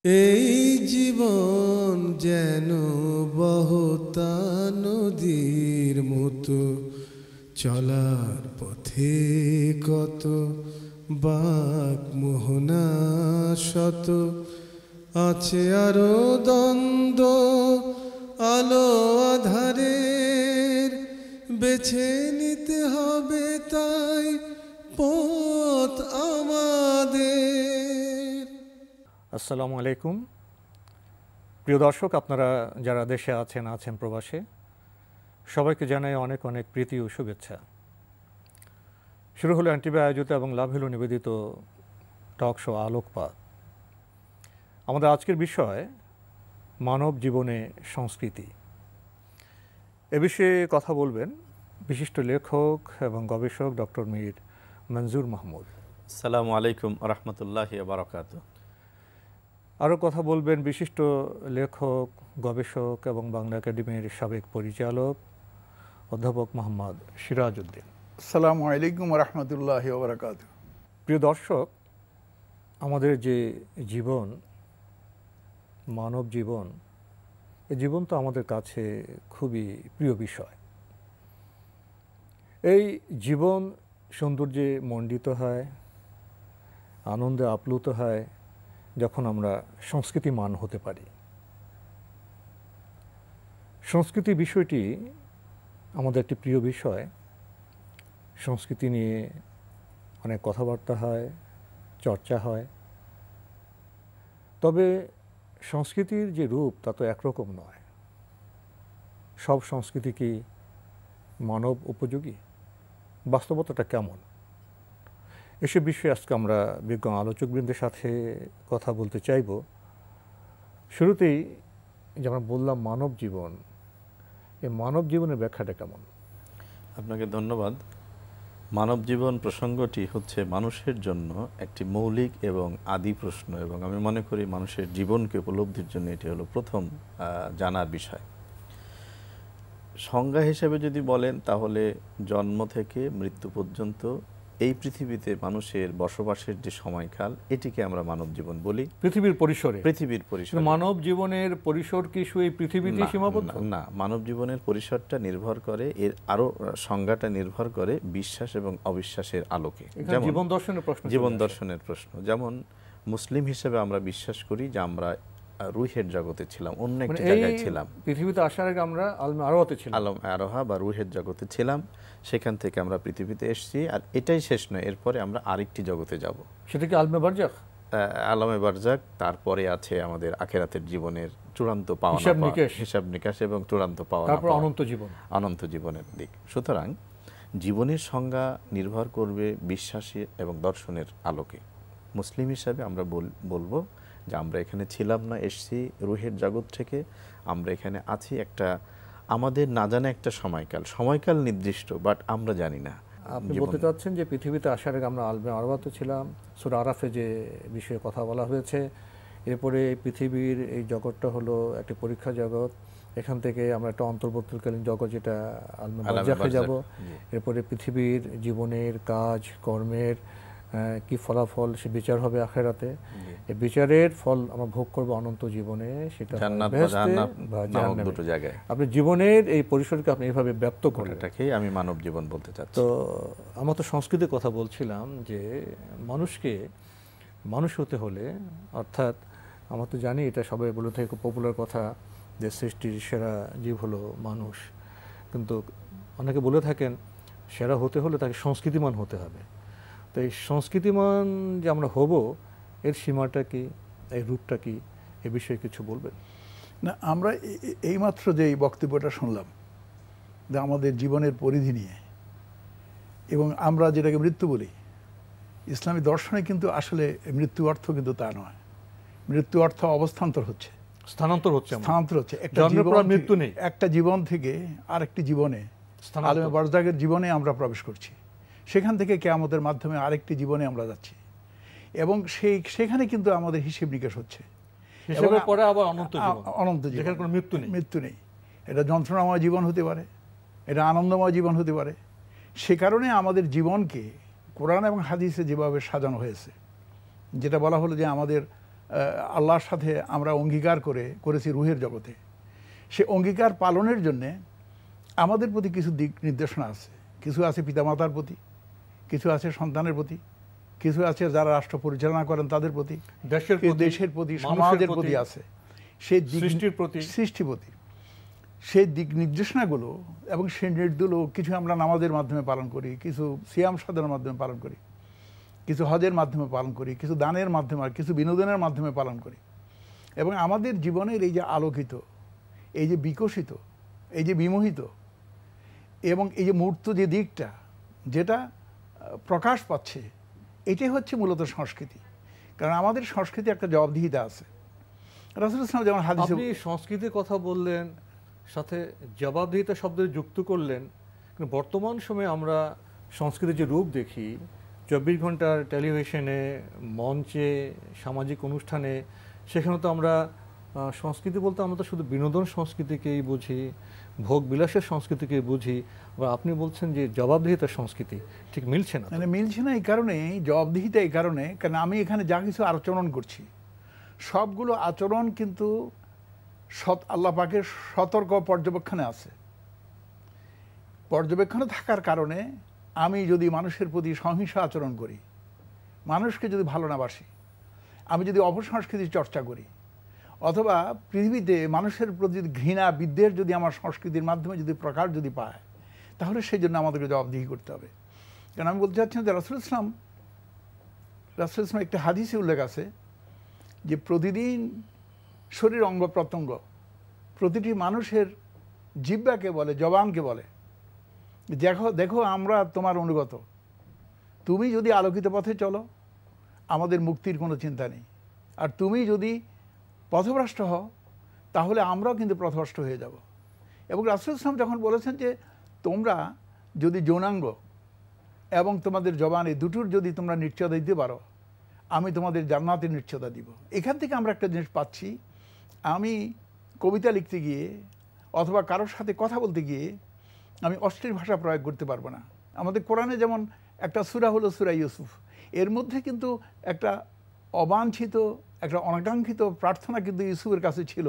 এই জীবন যেন বহতা নদীর মতো, চলার পথে কত বাক মোহনা শত, আছে আরো দ্বন্দ্ব আলো আধারের, বেছে নিতে হবে তাই পথ আমাদের। আসসালামু আলাইকুম প্রিয় দর্শক, আপনারা যারা দেশে আছেন প্রবাসে, সবাইকে জানাই অনেক অনেক প্রীতি ও শুভেচ্ছা। শুরু হলো এনটিভি আয়োজিত এবং লাভহিলু নিবেদিত টক শো আলোকপাত। আমাদের আজকের বিষয় মানব জীবনে সংস্কৃতি। এ বিষয়ে কথা বলবেন বিশিষ্ট লেখক এবং গবেষক ডক্টর মীর মনজুর মাহমুদ। আসসালামু আলাইকুম রহমতুল্লাহি ওয়া বারাকাতুহু। আরও কথা বলবেন বিশিষ্ট লেখক, গবেষক এবং বাংলা একাডেমির সাবেক পরিচালক অধ্যাপক মোহাম্মদ সিরাজ উদ্দিন। আসসালামু আলাইকুম রহমতুল্লাহি ওয়া বারাকাতুহু। প্রিয় দর্শক, আমাদের যে জীবন, মানব জীবন, এই জীবন তো আমাদের কাছে খুবই প্রিয় বিষয়। এই জীবন সৌন্দর্যে মণ্ডিত হয়, আনন্দে আপ্লুত হয় যখন আমরা সংস্কৃতিমান হতে পারি। সংস্কৃতি বিষয়টি আমাদের একটি প্রিয় বিষয়। সংস্কৃতি নিয়ে অনেক কথাবার্তা হয়, চর্চা হয়। তবে সংস্কৃতির যে রূপ তা তো একরকম নয়। সব সংস্কৃতি কি মানব উপযোগী? বাস্তবতাটা কেমন? এসব বিষয়ে আজকে আমরা বিজ্ঞ আলোচকবৃন্দের সাথে কথা বলতে চাইব। শুরুতেই যেমন বললাম মানব জীবন, এই মানব জীবনের ব্যাখ্যাটা কেমন? আপনাকে ধন্যবাদ। মানব জীবন প্রসঙ্গটি হচ্ছে মানুষের জন্য একটি মৌলিক এবং আদি প্রশ্ন, এবং আমি মনে করি মানুষের জীবনকে উপলব্ধির জন্য এটি হলো প্রথম জানার বিষয়। সংজ্ঞা হিসেবে যদি বলেন তাহলে জন্ম থেকে মৃত্যু পর্যন্ত এই পৃথিবীতে মানুষের বসবাসের যে সময়কাল, এটিকে আমরা মানব জীবন বলি। পৃথিবীর পরিসরে, মানব জীবনের পরিসর কি শুধু এই পৃথিবীতে সীমাবদ্ধ? না, মানব জীবনের পরিসরটা নির্ভর করে, এর আরো সংজ্ঞাটা নির্ভর করে বিশ্বাস এবং অবিশ্বাসের আলোকে। যেমন জীবন দর্শনের প্রশ্ন। যেমন মুসলিম হিসেবে আমরা বিশ্বাস করি যে আমরা রুহের জগতে ছিলাম, অন্য একটি জায়গায় ছিলাম। পৃথিবীতে আসার আগে আমরা আলমে আরোহাতে ছিলাম, আলম আরোহা বা রুহের জগতে ছিলাম। সেখান থেকে আমরা পৃথিবীতে এসেছি, আর এটাই শেষ নয়, এরপরে আমরা আরেকটি জগতে যাব। সেটা কি আলমে বারজাখ? আলমে বারজাখ। তারপরে আছে আমাদের আখিরাতের জীবনের চূড়ান্ত পাওয়া, হিসাব নিকাশ এবং চূড়ান্ত পাওয়া, তারপর অনন্ত জীবন, অনন্ত জীবনের দিক। সুতরাং জীবনের সংজ্ঞা নির্ভর করবে বিশ্বাসী এবং দর্শনের আলোকে। মুসলিম হিসাবে আমরা বলবো যে আমরা এখানে ছিলাম না, এসছি রুহের জগৎ থেকে। আমরা এখানে আছি একটা আমাদের না জানা একটা সময়কাল নির্দিষ্ট, বাট আমরা জানি না। আপনি বলতে চাচ্ছেন যে পৃথিবীতে আসার আগে আমরা আলমে আরওয়াতে ছিলাম, সূরা আরাফে যে বিষয়ে কথা বলা হয়েছে। এরপরে পৃথিবীর এই জগৎটা হলো একটি পরীক্ষা জগৎ। এখান থেকে আমরা একটা অন্তর্বর্তীকালীন জগৎ, যেটা আলমে বারজাখে যাব। এরপরে পৃথিবীর জীবনের কাজ কর্মের কি ফলাফল, সে বিচার হবে আখিরাতে। এই বিচারের ফল আমরা ভোগ করব অনন্ত জীবনে, সেটা দুটো জায়গায়। আপনি জীবনের এই পরিসরকে আপনি এইভাবে ব্যক্ত করেন, এটাকেই আমি মানব জীবন বলতে চাচ্ছি। তো আমরা তো সংস্কৃতির কথা বলছিলাম যে মানুষকে মানুষ হতে হলে, অর্থাৎ আমরা তো জানি, এটা সবাই বলে থাকে, খুব পপুলার কথা, যে সৃষ্টির সেরা জীব হলো মানুষ। কিন্তু অনেকে বলে থাকেন সেরা হতে হলে তাকে সংস্কৃতিমান হতে হবে। তো এই সংস্কৃতিমান যে আমরা হব, এর সীমাটা কি, এই রূপটা কি, এ বিষয়ে কিছু বলবেন? না, আমরা এইমাত্র যে এই বক্তব্যটা শুনলাম যে আমাদের জীবনের পরিধি নিয়ে, এবং আমরা যেটাকে মৃত্যু বলি, ইসলামী দর্শনে কিন্তু আসলে মৃত্যু অর্থ কিন্তু তা নয়। মৃত্যু অর্থ অবস্থান্তর হচ্ছে, স্থানান্তর হচ্ছে। একটা জীবন থেকে আরেকটি জীবনে, আলমে বারজাখের জীবনে আমরা প্রবেশ করছি। সেখান থেকে কিয়ামতের মাধ্যমে আরেকটি জীবনে আমরা যাচ্ছি, এবং সেখানে কিন্তু আমাদের হিসেব নিকাশ হচ্ছে। অনন্ত জীবন, মৃত্যু নেই। এটা যন্ত্রণাময় জীবন হতে পারে, এটা আনন্দময় জীবন হতে পারে। সে কারণে আমাদের জীবনকে কোরআন এবং হাদিসে যেভাবে সাজানো হয়েছে, যেটা বলা হলো যে আমাদের আল্লাহর সাথে আমরা অঙ্গীকার করেছি রুহের জগতে, সে অঙ্গীকার পালনের জন্যে আমাদের প্রতি কিছু দিক নির্দেশনা আছে। কিছু আছে পিতামাতার প্রতি, কিছু আছে সন্তানের প্রতি, কিছু আছে যারা রাষ্ট্র পরিচালনা করেন তাদের প্রতি, দেশের প্রতি, সমাজের প্রতি আছে, সেই সৃষ্টির প্রতি। সেই দিক নির্দেশনাগুলো এবং সেই নির্দেশগুলো কিছু আমরা নামাজের মাধ্যমে পালন করি, কিছু সিয়াম সাধনার মাধ্যমে পালন করি, কিছু হজের মাধ্যমে পালন করি, কিছু দানের মাধ্যমে, কিছু বিনোদনের মাধ্যমে পালন করি। এবং আমাদের জীবনের এই যে আলোকিত, এই যে বিকশিত, এই যে বিমোহিত এবং এই যে মূর্ত যে দিকটা যেটা প্রকাশ পাচ্ছে, এটাই হচ্ছে মূলত সংস্কৃতি। কারণ আমাদের সংস্কৃতি একটা জবাবদিহিতা আছে। রাসূলুল্লাহ সাল্লাল্লাহু আলাইহি ওয়াসাল্লাম যেমন হাদিসে, আপনি সংস্কৃতির কথা বললেন, সাথে জবাবদিহিতা শব্দ যুক্ত করলেন। কিন্তু বর্তমান সময়ে আমরা সংস্কৃতির যে রূপ দেখি 24 ঘন্টার টেলিভিশনে, মঞ্চে, সামাজিক অনুষ্ঠানে, সেখানে তো আমরা সংস্কৃতি বলতে আমরা তো শুধু বিনোদন সংস্কৃতিকেই বুঝি, ভোগ বিলাসের সংস্কৃতিকেই বুঝি। বা আপনি বলছেন যে জবাবদিহিতার সংস্কৃতি, ঠিক মিলছে না। মানে মিলছে না এই কারণে, জবাবদিহিতা এই কারণে, কারণ আমি এখানে যা কিছু আচরণ করছি সবগুলো আচরণ কিন্তু আল্লাহ পাকের সতর্ক পর্যবেক্ষণে আছে। পর্যবেক্ষণে থাকার কারণে আমি যদি মানুষের প্রতি সহিংস আচরণ করি, মানুষকে যদি ভালো না বাসি, আমি যদি অপসংস্কৃতির চর্চা করি, অথবা পৃথিবীতে মানুষের প্রতি ঘৃণা বিদ্বেষ যদি আমার সংস্কৃতির মাধ্যমে যদি প্রকাশ যদি পায়, তাহলে সেই জন্য আমাদেরকে জবাবদিহি করতে হবে। কারণ আমি বলতে চাচ্ছি যে রাসূলুল্লাহ ইসলাম একটা হাদিসে উল্লেখ আছে যে প্রতিদিন শরীর অঙ্গ প্রত্যঙ্গ, প্রতিটি মানুষের জিহ্বাকে বলে, জবানকে বলে, দেখো দেখো আমরা তোমার অনুগত, তুমি যদি আলোকিত পথে চলো আমাদের মুক্তির কোনো চিন্তা নেই, আর তুমি যদি পথভ্রষ্ট হও তাহলে আমরাও কিন্তু পথভ্রষ্ট হয়ে যাব। এবং রাসূলুল্লাহ সাল্লাল্লাহু আলাইহি ওয়াসাল্লাম যখন বলেছেন যে তোমরা যদি যৌনাঙ্গ এবং তোমাদের জবান এই দুটোর যদি তোমরা নিশ্চয়তা দিতে পারো, আমি তোমাদের জান্নাতের নিশ্চয়তা দিব। এখান থেকে আমরা একটা জিনিস পাচ্ছি, আমি কবিতা লিখতে গিয়ে অথবা কারোর সাথে কথা বলতে গিয়ে আমি অশ্লীল ভাষা প্রয়োগ করতে পারবো না। আমাদের কোরআনে যেমন একটা সূরা হলো সূরা ইউসুফ, এর মধ্যে কিন্তু একটা অবাঞ্ছিত, একটা অনাকাঙ্ক্ষিত প্রার্থনা কিন্তু ইউসুফের কাছে ছিল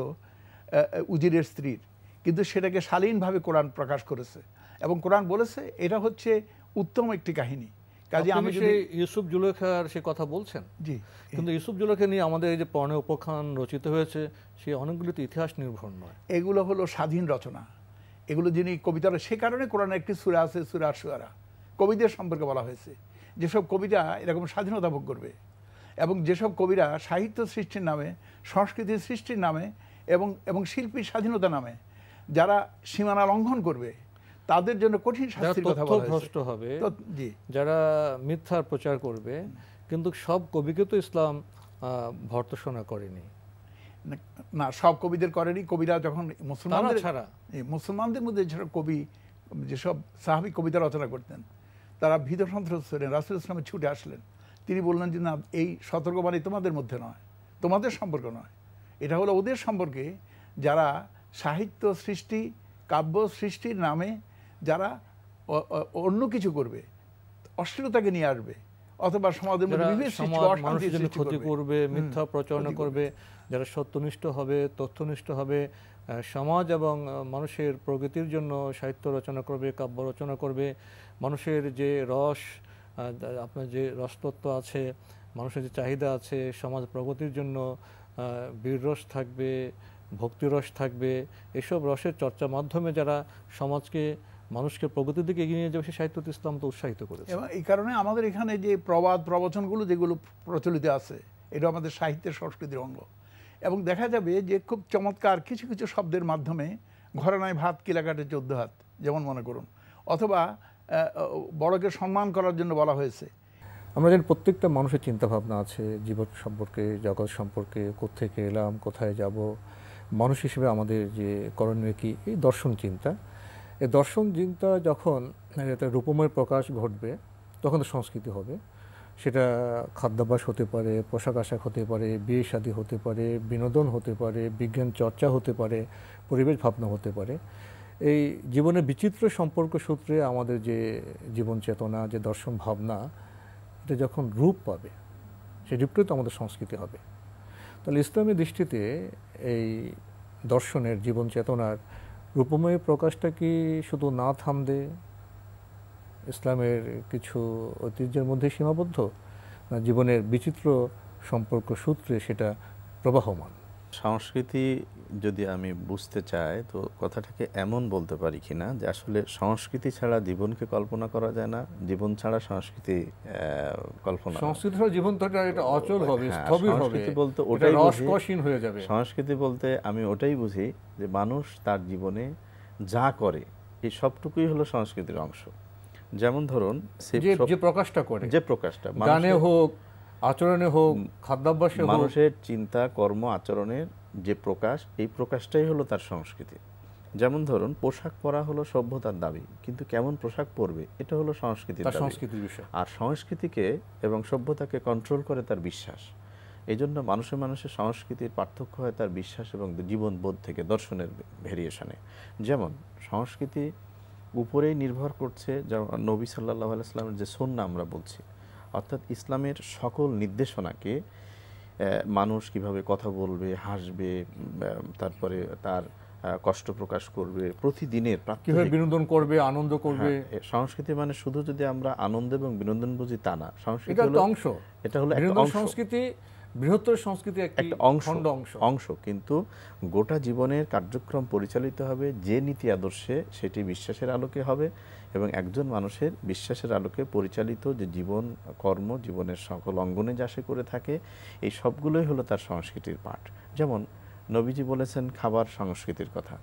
উজিরের স্ত্রীর, কিন্তু সেটাকে শালীনভাবে কোরআন প্রকাশ করেছে এবং কোরআন বলেছে এটা হচ্ছে উত্তম একটি কাহিনী। কাজে আমি সেই ইউসুফ জুলেখার সে কথা বলছেন। জি, কিন্তু ইউসুফ জুলেখা নিয়ে আমাদের এই যে পর্ণে উপাখ্যান রচিত হয়েছে, সেই অনেকগুলো তো ইতিহাস নির্ভর নয়, এগুলো হলো স্বাধীন রচনা। এগুলো যিনি কবিতারা, সে কারণে কোরআনে একটি সূরা আছে সূরা আশ-শুআরা, কবিদের সম্পর্কে বলা হয়েছে। যেসব কবিরা এরকম স্বাধীনতা ভোগ করবে এবং যেসব কবিরা সাহিত্য সৃষ্টির নামে, সংস্কৃতির সৃষ্টির নামে এবং শিল্পীর স্বাধীনতা নামে যারা সীমানা লঙ্ঘন করবে, তাদের জন্য কঠিন শাস্তির কথা বলা হয়েছে। হবে জি, যারা মিথ্যার প্রচার করবে। কিন্তু সব কবিকে তো ইসলাম ভর্ৎসনা করেনি না, সব কবিদের করেনি। কবিরা যখন মুসলমানদের ছাড়া, মুসলমানদের মধ্যে যেসব কবি, যেসব সাহাবী কবিতা রচনা করতেন, তারা ভীত সন্ত্রস্ত হলেন, রাসূলুল্লাহ ইসলামে ছুটে আসলেন। তিনি বললেন যে না, এই সতর্কবাণী তোমাদের মধ্যে নয়, তোমাদের সম্পর্ক নয়, এটা হলো ওদের সম্পর্কে যারা সাহিত্য সৃষ্টি, কাব্য সৃষ্টির নামে যারা অন্য কিছু করবে, অশ্লীলতাকে নিয়ে আসবে, অথবা সমাজের মধ্যে বিভেদ সৃষ্টি, অশান্তি সৃষ্টি ক্ষতি করবে, মিথ্যা প্রচারণা করবে, যারা সত্যনিষ্ঠ হবে, তথ্যনিষ্ঠ হবে, সমাজ এবং মানুষের প্রগতির জন্য সাহিত্য রচনা করবে, কাব্য রচনা করবে, মানুষের যে রস, আপনার যে রসতত্ত্ব আছে, মানুষের যে চাহিদা আছে, সমাজ প্রগতির জন্য বীররস থাকবে, ভক্তিরস থাকবে, এসব রসের চর্চার মাধ্যমে যারা সমাজকে, মানুষকে প্রগতির দিকে এগিয়ে নিয়ে যাবে, সেই সাহিত্য ইসলাম তো উৎসাহিত করেছে। এবং এই কারণে আমাদের এখানে যে প্রবাদ প্রবচনগুলো যেগুলো প্রচলিত আছে, এটা আমাদের সাহিত্যের সংস্কৃতির অঙ্গ। এবং দেখা যাবে যে খুব চমৎকার কিছু কিছু শব্দের মাধ্যমে ঘরানায় ভাত কিলা কাটে 14 হাত, যেমন মনে করুন, অথবা বড়কে সম্মান করার জন্য বলা হয়েছে। আমরা জানি প্রত্যেকটা মানুষের চিন্তাভাবনা আছে জীবন সম্পর্কে, জগৎ সম্পর্কে, কোত্থেকে এলাম, কোথায় যাব, মানুষ হিসেবে আমাদের যে করণীয় কী, এই দর্শন চিন্তা। এই দর্শন চিন্তা যখন একটা রূপময় প্রকাশ ঘটবে, তখন তো সংস্কৃতি হবে। সেটা খাদ্যাভ্যাস হতে পারে, পোশাক আশাক হতে পারে, বিয়ে শাদী হতে পারে, বিনোদন হতে পারে, বিজ্ঞান চর্চা হতে পারে, পরিবেশ ভাবনা হতে পারে। এই জীবনের বিচিত্র সম্পর্ক সূত্রে আমাদের যে জীবন চেতনা, যে দর্শন ভাবনা, এটা যখন রূপ পাবে, সেই রূপটাই তো আমাদের সংস্কৃতি হবে। তাহলে ইসলামী দৃষ্টিতে এই দর্শনের জীবন চেতনার রূপময় প্রকাশটা কি শুধু না থামদে ইসলামের কিছু ঐতিহ্যের মধ্যে সীমাবদ্ধ, না জীবনের বিচিত্র সম্পর্ক সূত্রে সেটা প্রবাহমান? সংস্কৃতি যদি আমি বুঝতে চাই তো কথাটাকে এমন বলতে পারি কিনা যে আসলে সংস্কৃতি ছাড়া জীবনকে কল্পনা করা যায় না, জীবন ছাড়া সংস্কৃতি কল্পনা, সংস্কৃতি ছাড়া জীবন তো এটা অচল হবে, হ্যাঁ, স্থবির হবে, সংস্কৃতি বলতে এটা ওটাই বুঝি, রসকসহীন হয়ে যাবে। সংস্কৃতি বলতে আমি ওটাই বুঝি যে মানুষ তার জীবনে যা করে এই সবটুকুই হলো সংস্কৃতির অংশ। যেমন ধরুন যে প্রকাশটা করে, যে প্রকাশটা গানে হোক, আচরণে হোক, খাদ্যাভ্যাসে হোক, মানুষের চিন্তা কর্ম আচরণের যে প্রকাশ, এই প্রকাশটাই হলো তার সংস্কৃতি। যেমন ধরুন পোশাক পরা হলো সভ্যতার দাবি, কিন্তু কেমন পোশাক পরবে এটা হলো সংস্কৃতির দাবি, সংস্কৃতির বিষয়। আর সংস্কৃতিকে এবং সভ্যতাকে কন্ট্রোল করে তার বিশ্বাস। এই জন্য মানুষের সংস্কৃতির পার্থক্য হয় তার বিশ্বাস এবং জীবনবোধ থেকে, দর্শনের ভেরিয়েশনে। যেমন সংস্কৃতি উপরেই নির্ভর করছে যেমন নবী সাল্লাল্লাহু আলাইহি ওয়াসাল্লামের যে সুন্নাহ আমরা বলছি, অর্থাৎ ইসলামের সকল নির্দেশনাকে মানুষ কিভাবে কথা বলবে, হাসবে, তারপরে তার কষ্ট প্রকাশ করবে, প্রতিদিনের কিভাবে বিনোদন করবে, আনন্দ করবে। সংস্কৃতি মানে শুধু যদি আমরা আনন্দ এবং বিনোদন বুঝি তা না, সংস্কৃতি হলো অংশ, এটা হলো একটা অংশ, সংস্কৃতি বৃহত্তর সংস্কৃতি একটা অংশ। কিন্তু গোটা জীবনের কার্যক্রম পরিচালিত হবে যে নীতি আদর্শে, সেটি বিশ্বাসের আলোকে হবে এবং একজন মানুষের বিশ্বাসের আলোকে পরিচালিত যে জীবন কর্ম, জীবনের সকল অঙ্গনে যা সে করে থাকে, এই সবগুলোই হলো তার সংস্কৃতির পাঠ। যেমন নবীজি বলেছেন খাবার সংস্কৃতির কথা,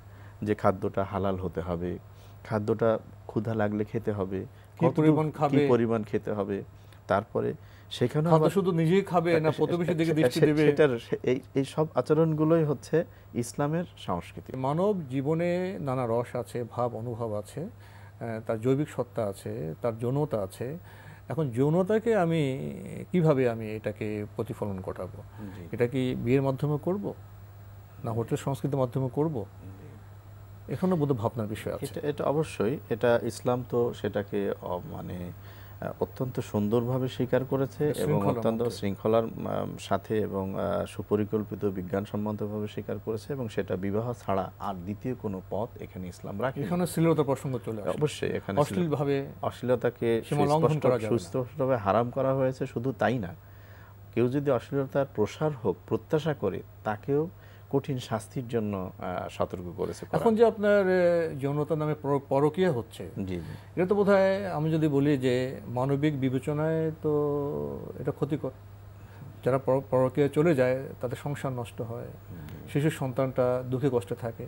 যে খাদ্যটা হালাল হতে হবে, খাদ্যটা ক্ষুধা লাগলে খেতে হবে, কি পরিমাণ খেতে হবে, তারপরে সেখানে শুধু নিজেই খাবে না প্রতিবেশীর দিকে দৃষ্টি দেবে, এই সব আচরণগুলোই হচ্ছে ইসলামের সংস্কৃতি। মানব জীবনে নানা রস আছে, ভাব অনুভব আছে, তার জৈবিক সত্তা আছে, তার যৌনতা আছে। এখন যৌনতাকে আমি কিভাবে এটাকে প্রতিফলন ঘটাবো? এটা কি বিয়ের মাধ্যমে করব, না হোটেল সংস্কৃতির মাধ্যমে করব? এখনো বোধহয় ভাবনার বিষয় আছে। এটা অবশ্যই, এটা ইসলাম তো সেটাকে মানে অত্যন্ত সুন্দরভাবে স্বীকার করেছে এবং অত্যন্ত শৃঙ্খলার সাথে এবং সুপরিকল্পিত বিজ্ঞানসম্মতভাবে স্বীকার করেছে, এবং সেটা বিবাহ ছাড়া আর দ্বিতীয় কোনো পথ এখানে ইসলাম রাখে। এখানে শ্লীলতার প্রসঙ্গ চলে আসে, অবশ্যই এখানে অশ্লীলতাকে সুস্থভাবে হারাম করা হয়েছে। শুধু তাই না, কেউ যদি অশ্লীলতার প্রসার হোক প্রত্যাশা করে, তাকেও কঠিন শাস্তির জন্য সতর্ক করেছে। এখন যে আপনার যৌনতা নামে পরকীয়া হচ্ছে, এটা তো বোধহয় আমি যদি বলি যে মানবিক বিবেচনায় তো এটা ক্ষতিকর। যারা পরকীয়া চলে যায় তাদের সংসার নষ্ট হয়, শিশুর সন্তানটা দুঃখে কষ্টে থাকে।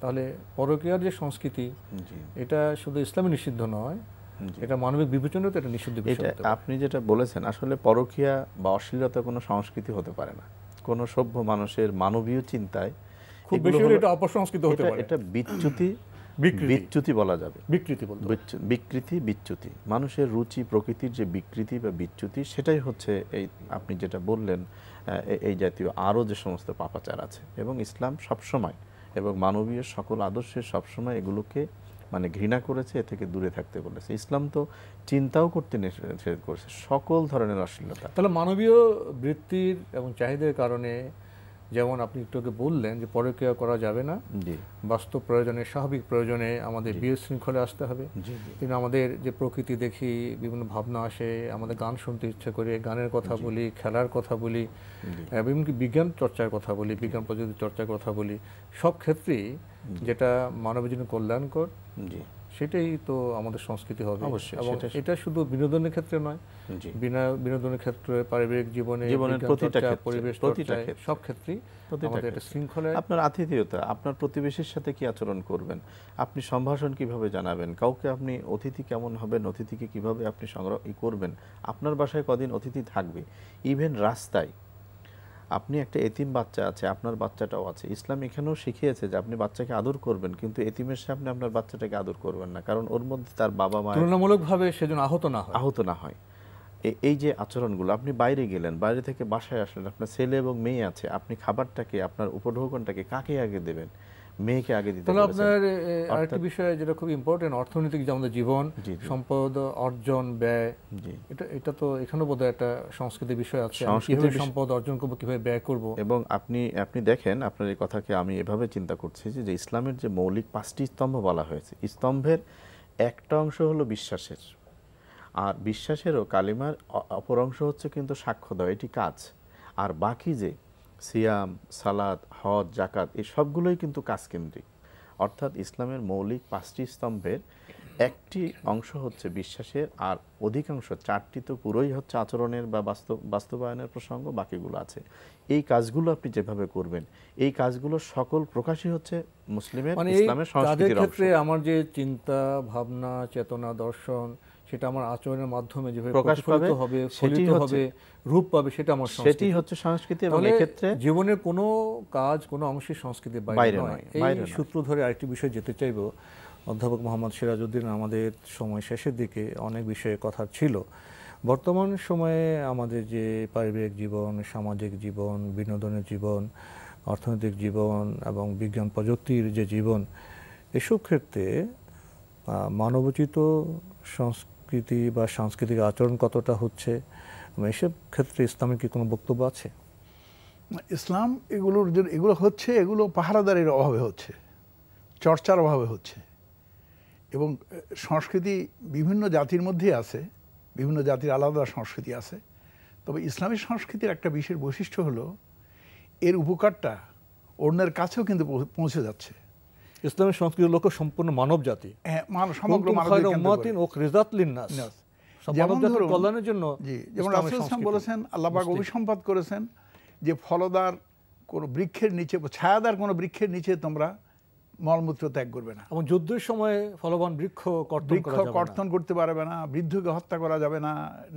তাহলে পরকীয়ার যে সংস্কৃতি, এটা শুধু ইসলামে নিষিদ্ধ নয়, এটা মানবিক বিবেচনায় তো এটা নিষিদ্ধ বিষয়। আপনি যেটা বলেছেন, আসলে পরকীয়া বা অশ্লীলতা কোনো সংস্কৃতি হতে পারে না। কোন সভ্য মানুষের মানবীয় চিন্তায় খুব বেশি হলে এটা অপসংস্কৃত হতে পারে, এটা বিচ্যুতি বলা যাবে, বিচ্যুতি। মানুষের রুচি প্রকৃতির যে বিকৃতি বা বিচ্যুতি, সেটাই হচ্ছে এই আপনি যেটা বললেন এই জাতীয় আরও যে সমস্ত পাপাচার আছে। এবং ইসলাম সবসময় এবং মানবীয় সকল আদর্শে সবসময় এগুলোকে মানে ঘৃণা করেছে, এ থেকে দূরে থাকতে বলেছে। ইসলাম তো চিন্তাও করতে নিষেধ করেছে সকল ধরনের অশ্লীলতা। তাহলে মানবীয় বৃত্তির এবং চাহিদার কারণে, যেমন আপনি একটু আগে বললেন যে পরকীয়া করা যাবে না, বাস্তব প্রয়োজনে, স্বাভাবিক প্রয়োজনে আমাদের বিয়ে শৃঙ্খলে আসতে হবে। কিন্তু আমাদের যে প্রকৃতি দেখি, বিভিন্ন ভাবনা আসে, আমাদের গান শুনতে ইচ্ছে করে, গানের কথা বলি, খেলার কথা বলি, এমনকি বিজ্ঞান চর্চার কথা বলি, বিজ্ঞান প্রযুক্তি চর্চার কথা বলি, সব ক্ষেত্রেই যেটা মানবের জন্য কল্যাণকর, সেটাই তো আমাদের সংস্কৃতি হবে। এবং এটা শুধু বিনোদনের ক্ষেত্রে নয়, বিনোদনের ক্ষেত্রে, পারিবারিক জীবনে, পরিবেশ চর্চায়, সব ক্ষেত্রেই আমাদের একটা শৃঙ্খলা। আপনার আতিথেয়তা, আপনার প্রতিবেশীর সাথে কি আচরণ করবেন, আপনি সম্ভাষণ কিভাবে জানাবেন, কাউকে আপনি অতিথি কেমন হবেন, অতিথিকে কিভাবে আপনি সংগ্রহ করবেন, আপনার বাসায় কদিন অতিথি থাকবে, ইভেন রাস্তায় আপনি একটা এতিম বাচ্চা আছে, আপনার বাচ্চাটাও আছে, ইসলাম এখানেও শিখিয়েছে যে আপনি বাচ্চাকে আদর করবেন, কিন্তু এতিমের সামনে আপনার বাচ্চাটাকে আদর করবেন না, কারণ ওর মধ্যে তার বাবা মা তুলনামূলকভাবে সেজন্য আহত না হয়। এই যে আচরণগুলো, আপনি বাইরে গেলেন, বাইরে থেকে বাসায় আসলেন, আপনার ছেলে এবং মেয়ে আছে, আপনি খাবারটাকে, আপনার উপঢৌকনটাকে কাকে আগে দেবেন, মেয়েকে আগে দিতে তাহলে বলেছেন। আপনার আরেকটি বিষয় যেটা খুব ইম্পর্টেন্ট, অর্থনৈতিক যে আমাদের জীবন, জি, জি। সম্পদ অর্জন ব্যয়, জি। এটা তো এখানে বোধহয় একটা সংস্কৃতির বিষয় আছে, আমি সংস্কৃতির কিভাবে বিষয়- সম্পদ অর্জন করব, কিভাবে ব্যয় করব। এবং আপনি দেখেন, আপনার এই কথাকে আমি এভাবে চিন্তা করছি যে ইসলামের যে মৌলিক 5টি স্তম্ভ বলা হয়েছে, স্তম্ভের একটা অংশ হলো বিশ্বাসের, আর বিশ্বাসেরও কালিমার অপর অংশ হচ্ছে কিন্তু সাক্ষ্য দেওয়া, এটি কাজ। আর বাকি যে সিয়াম, সালাত, হজ, জাকাত, এই সবগুলোই কিন্তু কাজকেন্দ্রিক। অর্থাৎ ইসলামের মৌলিক 5টি স্তম্ভের একটি অংশ হচ্ছে বিশ্বাসের, আর অধিকাংশ 4টি তো পুরোই হচ্ছে আচরণের বা বাস্তবায়নের প্রসঙ্গ, বাকিগুলো আছে। এই কাজগুলো আপনি যেভাবে করবেন, এই কাজগুলো সকল প্রকাশই হচ্ছে মুসলিমের মানে ইসলামের কাজের সংস্কৃতির অংশ। ক্ষেত্রে আমার যে চিন্তা ভাবনা, চেতনা, দর্শন, সেটা আমার আচরণের মাধ্যমে যেভাবে প্রকাশ প্রতিফলিত পাবে, হবে, সেটি ফলিত হবে, রূপ পাবে, সেটা আমার সংস্কৃতি। সেটি হচ্ছে সংস্কৃতি। এবং তাহলে এক্ষেত্রে জীবনের কোনো কাজ, কোনো অংশের সংস্কৃতির বাইরে বাইরে নয়। নয়, এই বাইরে নয়। সূত্র ধরে আরেকটি বিষয় যেতে চাইব। অধ্যাপক মোহাম্মদ সিরাজউদ্দিন, আমাদের সময় শেষের দিকে অনেক বিষয়ে কথা ছিল। বর্তমান সময়ে আমাদের যে পারিবারিক জীবন, সামাজিক জীবন, বিনোদনের জীবন, অর্থনৈতিক জীবন এবং বিজ্ঞান প্রযুক্তির যে জীবন, এসব ক্ষেত্রে মানবোচিত সংস্কৃতি বা সাংস্কৃতিক আচরণ কতটা হচ্ছে, এসব ক্ষেত্রে ইসলামের কি কোনো বক্তব্য আছে? ইসলাম এগুলো হচ্ছে, এগুলো পাহারাদারের অভাবে হচ্ছে, চর্চার অভাবে হচ্ছে। এবং সংস্কৃতি বিভিন্ন জাতির মধ্যে আছে, বিভিন্ন জাতির আলাদা সংস্কৃতি আছে। তবে ইসলামী সংস্কৃতির একটা বিশেষ বৈশিষ্ট্য হলো এর উপকারটা অন্যের কাছেও কিন্তু পৌঁছে যাচ্ছে। ইসলামের সংস্কৃতির লোক সম্পূর্ণ মানব জাতি, সমগ্র কল্যাণের জন্য। যেমন রাসূল সাল্লাল্লাহু আলাইহি ওয়াসাল্লাম বলেছেন, আল্লাহ পাক অভিসম্পাত করেছেন যে ফলদার কোন বৃক্ষের নিচে, ছায়াদার কোন বৃক্ষের নিচে তোমরা মলমূত্র ত্যাগ করবে না। এবং যুদ্ধের সময় ফলবান বৃক্ষ কর্তন করতে পারবে না, বৃদ্ধকে হত্যা করা যাবে না,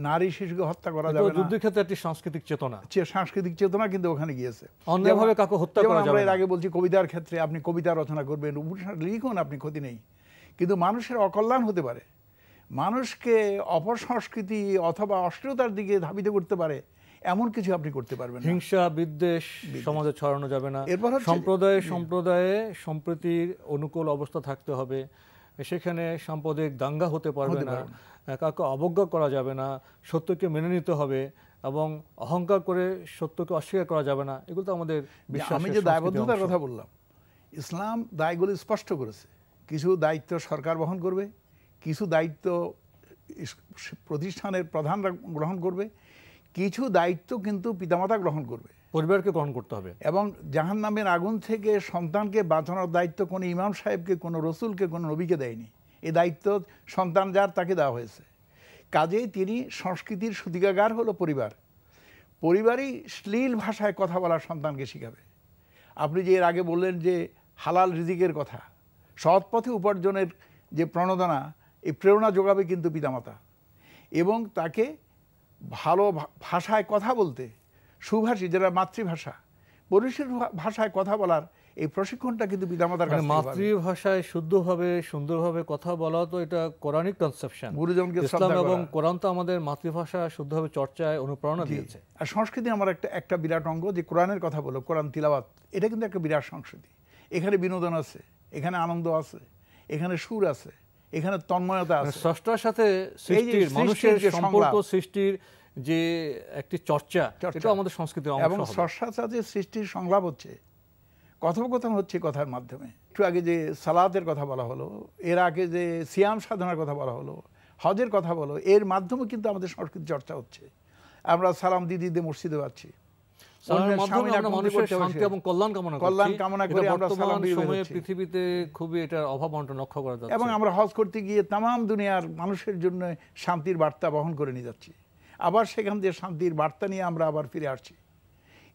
নারী শিশুকে হত্যা করা যাবে না। যুদ্ধের ক্ষেত্রে একটি সাংস্কৃতিক চেতনা, সাংস্কৃতিক চেতনা কিন্তু ওখানে গিয়েছে। অন্যায়ভাবে কাউকে হত্যা করা যাবে না। আমরা এর আগে বলছি, কবিতার ক্ষেত্রে আপনি কবিতা রচনা করবেন, উপন্যাস লিখুন, আপনি ক্ষতি নেই, কিন্তু মানুষের অকল্যাণ হতে পারে, মানুষকে অপসংস্কৃতি অথবা অশ্লীলতার দিকে ধাবিত করতে পারে, এমন কিছু আপনি করতে পারবেন না। হিংসা বিদ্বেষ সমাজে ছড়ানো যাবে না। এরপর সম্প্রদায়ে সম্প্রীতির অনুকূল অবস্থা থাকতে হবে, সেখানে সাম্প্রদায়িক দাঙ্গা হতে পারবে না, কাউকে অবজ্ঞা করা যাবে না, সত্যকে মেনে নিতে হবে এবং অহংকার করে সত্যকে অস্বীকার করা যাবে না। এগুলো তো আমাদের বিশ্বাস। আমি যে দায়বদ্ধতার কথা বললাম, ইসলাম দায়গুলো স্পষ্ট করেছে। কিছু দায়িত্ব সরকার বহন করবে, কিছু দায়িত্ব প্রতিষ্ঠানের প্রধানরা গ্রহণ করবে, কিছু দায়িত্ব কিন্তু পিতামাতা গ্রহণ করবে, পরিবারকে গ্রহণ করতে হবে। এবং জাহান্নামের আগুন থেকে সন্তানকে বাঁচানোর দায়িত্ব কোনো ইমাম সাহেবকে, কোনো রসুলকে, কোনো নবীকে দেয়নি। এই দায়িত্ব সন্তান যার তাকে দেওয়া হয়েছে। কাজেই তিনি সংস্কৃতির সূতিকাগার হলো পরিবার। পরিবারই শ্লীল ভাষায় কথা বলার সন্তানকে শিখাবে। আপনি যে এর আগে বললেন যে হালাল রিজিকের কথা, সৎ পথে উপার্জনের যে প্রণোদনা, এই প্রেরণা যোগাবে কিন্তু পিতামাতা, এবং তাকে ভালো ভাষায় কথা বলতে, সুভাষী যেটা মাতৃভাষা, পরিবেশের ভাষায় কথা বলার এই প্রশিক্ষণটা কিন্তু পিতামাতার কাছে। মাতৃভাষায় শুদ্ধভাবে সুন্দরভাবে কথা বলা তো এটা কোরআনিক কনসেপশন। ইসলাম এবং কোরআন তো আমাদের মাতৃভাষা শুদ্ধভাবে চর্চায় অনুপ্রেরণা দিয়েছে। আর সংস্কৃতি আমার একটা বিরাট অঙ্গ, যে কোরআনের কথা বলো, কোরআন তিলাওয়াত, এটা কিন্তু একটা বিরাট সংস্কৃতি। এখানে বিনোদন আছে, এখানে আনন্দ আছে, এখানে সুর আছে, এখানে তন্ময়তা আছে। স্রষ্টার সাথে সৃষ্টির, মানুষের সম্পর্ক সৃষ্টির যে একটি চর্চা, এটা আমাদের সংস্কৃতির অংশ। এবং স্রষ্টার সাথে সৃষ্টির সংলাপ হচ্ছে, কথোপকথন হচ্ছে কথার মাধ্যমে। একটু আগে যে সালাতের কথা বলা হলো, এর আগে যে সিয়াম সাধনার কথা বলা হলো, হজের কথা বলো, এর মাধ্যমে কিন্তু আমাদের সংস্কৃতি চর্চা হচ্ছে। আমরা সালাম দিদি মসজিদে পাচ্ছি, কল্যাণ কামনা করে আমরা সালাম দিয়ে পৃথিবীতে খুবই এটার অভাব অনটন লক্ষ্য করা যাচ্ছে। এবং আমরা হজ করতে গিয়ে তামাম দুনিয়ার মানুষের জন্য শান্তির বার্তা বহন করে নিয়ে যাচ্ছি, আবার সেখান থেকে শান্তির বার্তা নিয়ে আমরা আবার ফিরে আসছি।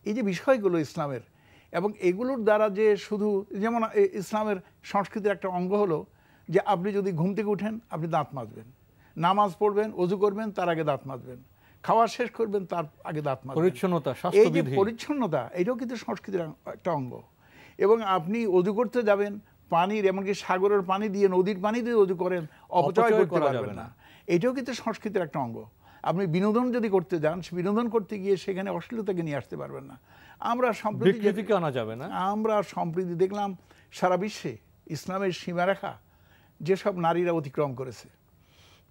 এই যে বিষয়গুলো ইসলামের, এবং এগুলোর দ্বারা যে শুধু, যেমন ইসলামের সংস্কৃতির একটা অঙ্গ হলো যে আপনি যদি ঘুম থেকে উঠেন, আপনি দাঁত মাজবেন, নামাজ পড়বেন, ওযু করবেন, তার আগে দাঁত মাজবেন, খাওয়া শেষ করবেন, তার আগে দাঁত মাজবেন। পরিচ্ছন্নতা, এই যে পরিচ্ছন্নতা, এটাও কিন্তু সংস্কৃতির একটা অঙ্গ। এবং আপনি ওযু করতে যাবেন, পানির, এমনকি সাগরের পানি দিয়ে, নদীর পানি দিয়ে ওযু করেন, অপচয় করতে পারবেন না, এটাও কিন্তু সংস্কৃতির একটা অঙ্গ। আপনি বিনোদন যদি করতে যান, বিনোদন করতে গিয়ে সেখানে অশ্লীলতাকে নিয়ে আসতে পারবেন না। আমরা সম্প্রীতি আনা যাবে না। আমরা সম্প্রীতি দেখলাম সারা বিশ্বে ইসলামের সীমারেখা যেসব নারীরা অতিক্রম করেছে,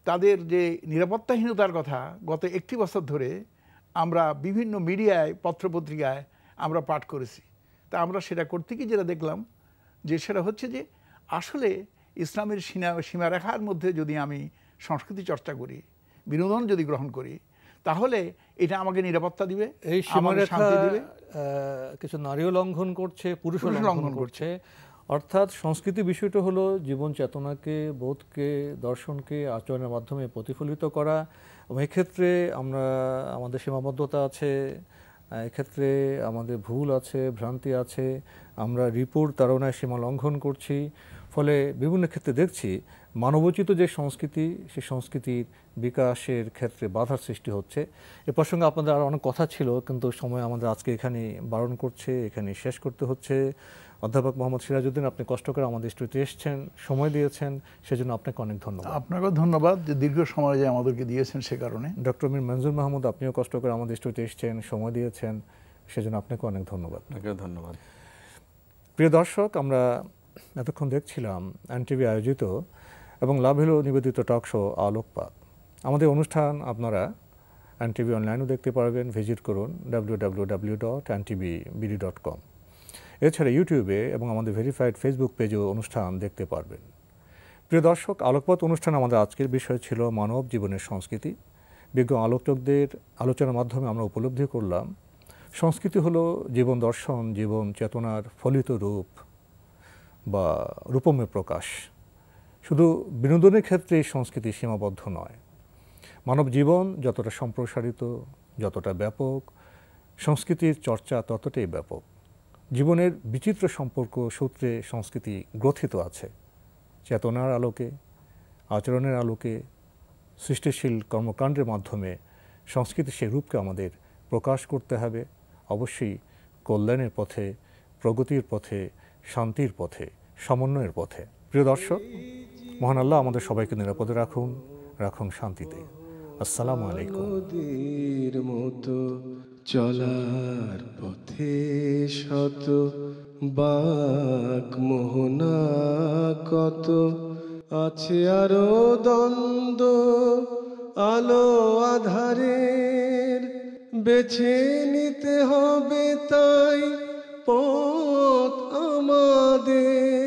তাদের যে নিরাপত্তাহীনতার কথা গত 1টি বছর ধরে আমরা বিভিন্ন মিডিয়ায়, পত্রপত্রিকায় আমরা পাঠ করেছি। তা আমরা সেটা করতে গিয়ে যেটা দেখলাম যে সেটা হচ্ছে যে আসলে ইসলামের সীমারেখার মধ্যে যদি আমি সংস্কৃতি চর্চা করি, বিনোদন যদি গ্রহণ করি, তাহলে এটা আমাকে নিরাপত্তা দিবে, এই আমাকে সীমারেখা শান্তি দিবে। কিছু নারীও লঙ্ঘন করছে, পুরুষও লঙ্ঘন করছে। অর্থাৎ সংস্কৃতি বিষয়টা হলো জীবন চেতনাকে, বোধকে, দর্শনকে আচরণের মাধ্যমে প্রতিফলিত করা। এবং এক্ষেত্রে আমরা আমাদের সীমাবদ্ধতা আছে, এক্ষেত্রে আমাদের ভুল আছে, ভ্রান্তি আছে, আমরা রিপোর্ট তাড়নায় সীমা লঙ্ঘন করছি। ফলে বিভিন্ন ক্ষেত্রে দেখছি মানবোচিত যে সংস্কৃতি, সেই সংস্কৃতির বিকাশের ক্ষেত্রে বাধার সৃষ্টি হচ্ছে। এ প্রসঙ্গে আপনাদের আরও অনেক কথা ছিল, কিন্তু সময় আমাদের আজকে এখানে বারণ করছে, এখানে শেষ করতে হচ্ছে। অধ্যাপক মোহাম্মদ সিরাজউদ্দিন, আপনি কষ্ট করে আমাদের স্টুডিওতে এসেছেন, সময় দিয়েছেন, সেজন্য আপনাকে অনেক ধন্যবাদ। আপনাকেও ধন্যবাদ যে দীর্ঘ সময় যে আমাদেরকে দিয়েছেন সে কারণে। ডক্টর মীর মনজুর মাহমুদ, আপনিও কষ্ট করে আমাদের স্টুডিওতে এসেছেন, সময় দিয়েছেন, সেজন্য আপনাকে অনেক ধন্যবাদ। আপনাকেও ধন্যবাদ। প্রিয় দর্শক, আমরা এতক্ষণ দেখছিলাম এনটিভি আয়োজিত এবং লাভেলো নিবেদিত টক শো আলোকপাত। আমাদের অনুষ্ঠান আপনারা এনটিভি অনলাইনেও দেখতে পারবেন, ভিজিট করুন www.ntvbd.com। এছাড়া ইউটিউবে এবং আমাদের ভেরিফাইড ফেসবুক পেজেও অনুষ্ঠান দেখতে পারবেন। প্রিয় দর্শক, আলোকপাত অনুষ্ঠান আমাদের আজকের বিষয় ছিল মানব জীবনের সংস্কৃতি। বিজ্ঞ আলোচকদের আলোচনার মাধ্যমে আমরা উপলব্ধি করলাম সংস্কৃতি হলো জীবন দর্শন, জীবন চেতনার ফলিত রূপ বা রূপময় প্রকাশ। শুধু বিনোদনের ক্ষেত্রে এই সংস্কৃতি সীমাবদ্ধ নয়। মানব জীবন যতটা সম্প্রসারিত, যতটা ব্যাপক, সংস্কৃতির চর্চা ততটাই ব্যাপক। জীবনের বিচিত্র সম্পর্ক সূত্রে সংস্কৃতি গ্রথিত আছে। চেতনার আলোকে, আচরণের আলোকে, সৃষ্টিশীল কর্মকাণ্ডের মাধ্যমে সংস্কৃতির সেই রূপকে আমাদের প্রকাশ করতে হবে, অবশ্যই কল্যাণের পথে, প্রগতির পথে, শান্তির পথে, সমন্বয়ের পথে। প্রিয় দর্শক, মহান আল্লাহ আমাদের সবাইকে নিরাপদে রাখুন, রাখুন শান্তিতে। আসসালামু আলাইকুম। নদীর মতো চলার পথে শত বাক মোহনা কত আছে আরো দ্বন্দ্ব, আলো আধারের বেছে নিতে হবে তাই পথ আমাদের।